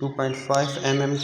2.5 mm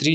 3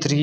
3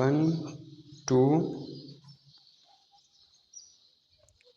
1 2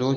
2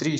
3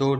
2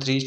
3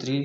3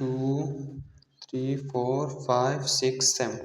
2 3 4 5 6 7.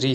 3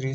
3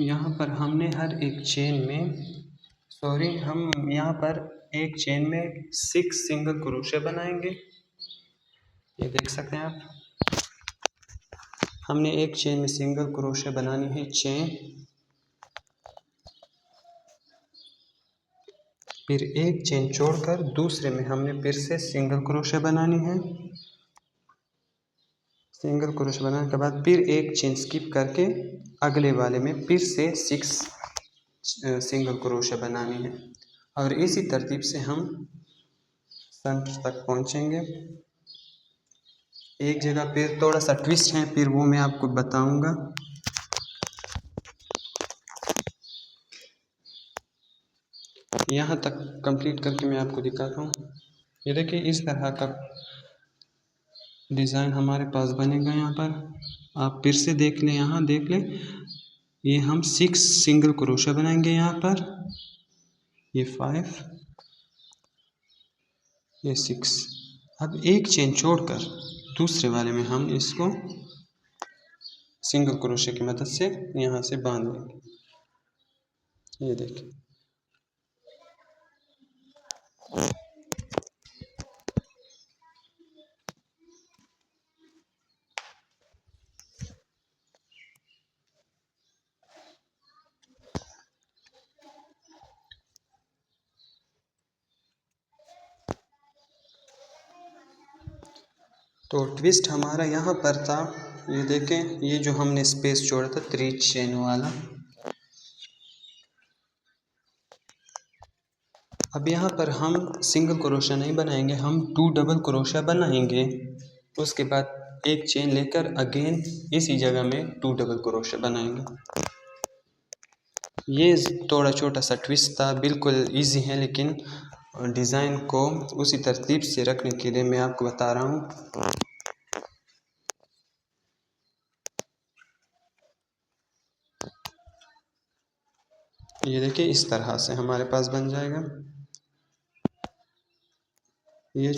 यहाँ पर हमने हर एक चेन में हम यहाँ पर एक चेन में 6 सिंगल क्रोशे बनाएंगे। ये देख सकते हैं आप, हमने एक चेन में सिंगल क्रोशे बनानी है चेन, फिर एक चेन छोड़कर दूसरे में हमने फिर से सिंगल क्रोशे बनानी है। सिंगल क्रोशे बनाने के बाद फिर एक चेन स्किप करके अगले वाले में फिर से 6 सिंगल क्रोशे बनानी है और इसी तरतीब से हम सेंटर तक पहुंचेंगे। एक जगह फिर थोड़ा सा ट्विस्ट है, फिर वो मैं आपको बताऊंगा। यहाँ तक कंप्लीट करके मैं आपको दिखाता हूँ। ये देखिए इस तरह का डिज़ाइन हमारे पास बनेगा। यहाँ पर आप फिर से देख लें, यहाँ देख लें, ये हम 6 सिंगल क्रोशा बनाएंगे। यहाँ पर ये 5, ये 6। अब एक चेन छोड़कर दूसरे वाले में हम इसको सिंगल क्रोशे की मदद से यहाँ से बांध लेंगे। ये देखिए, तो ट्विस्ट हमारा यहाँ पर था। ये देखें, ये जो हमने स्पेस छोड़ा था 3 चेन वाला, अब यहाँ पर हम सिंगल क्रोशा नहीं बनाएंगे, हम 2 डबल क्रोशा बनाएंगे। उसके बाद एक चेन लेकर अगेन इसी जगह में 2 डबल क्रोशा बनाएंगे। ये थोड़ा छोटा सा ट्विस्ट था, बिल्कुल इजी है, लेकिन डिज़ाइन को उसी तरतीब से रखने के लिए मैं आपको बता रहा हूँ। ये देखिए इस तरह से हमारे पास बन जाएगा। ये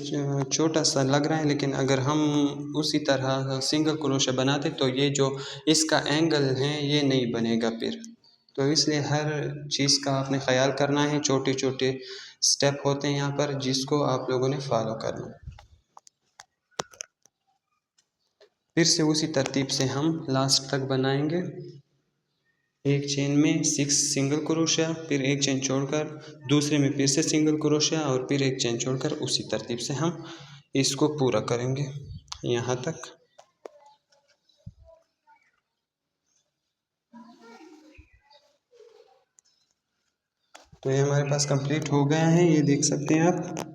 छोटा सा लग रहा है, लेकिन अगर हम उसी तरह सिंगल क्रोशा बनाते तो ये जो इसका एंगल है ये नहीं बनेगा फिर। तो इसलिए हर चीज़ का आपने ख्याल करना है। छोटे छोटे स्टेप होते हैं यहाँ पर जिसको आप लोगों ने फॉलो करना। फिर से उसी तरतीब से हम लास्ट तक बनाएंगे। एक चेन में 6 सिंगल क्रोशिया, फिर एक चेन छोड़कर दूसरे में फिर से सिंगल क्रोशिया और फिर एक चेन छोड़कर उसी तरतीब से हम इसको पूरा करेंगे यहाँ तक। तो ये हमारे पास कंप्लीट हो गया है, ये देख सकते हैं आप।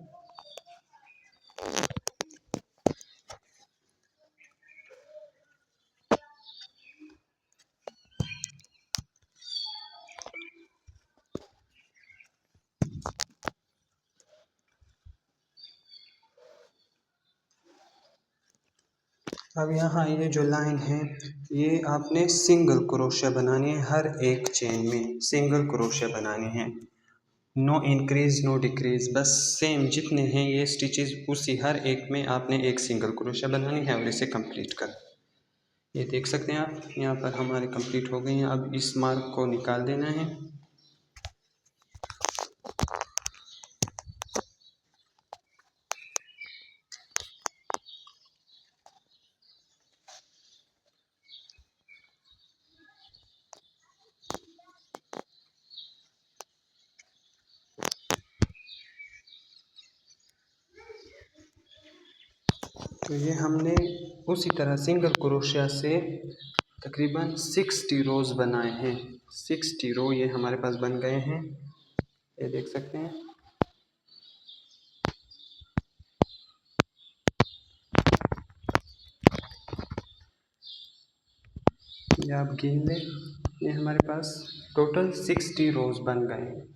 अब यहाँ ये जो लाइन है ये आपने सिंगल क्रोशिया बनानी है, हर एक चेन में सिंगल क्रोशिया बनानी है। नो इंक्रीज नो डिक्रीज, बस सेम जितने हैं ये स्टिचेस उसी हर एक में आपने एक सिंगल क्रोशिया बनानी है और इसे कंप्लीट कर। ये देख सकते हैं आप, यहाँ पर हमारे कंप्लीट हो गए हैं। अब इस मार्क को निकाल देना है। तो ये हमने उसी तरह सिंगल क्रोशिया से तकरीबन 60 रोज़ बनाए हैं। 60 रो ये हमारे पास बन गए हैं, ये देख सकते हैं। ये आप गिन लें, ये हमारे पास टोटल 60 रोज़ बन गए हैं।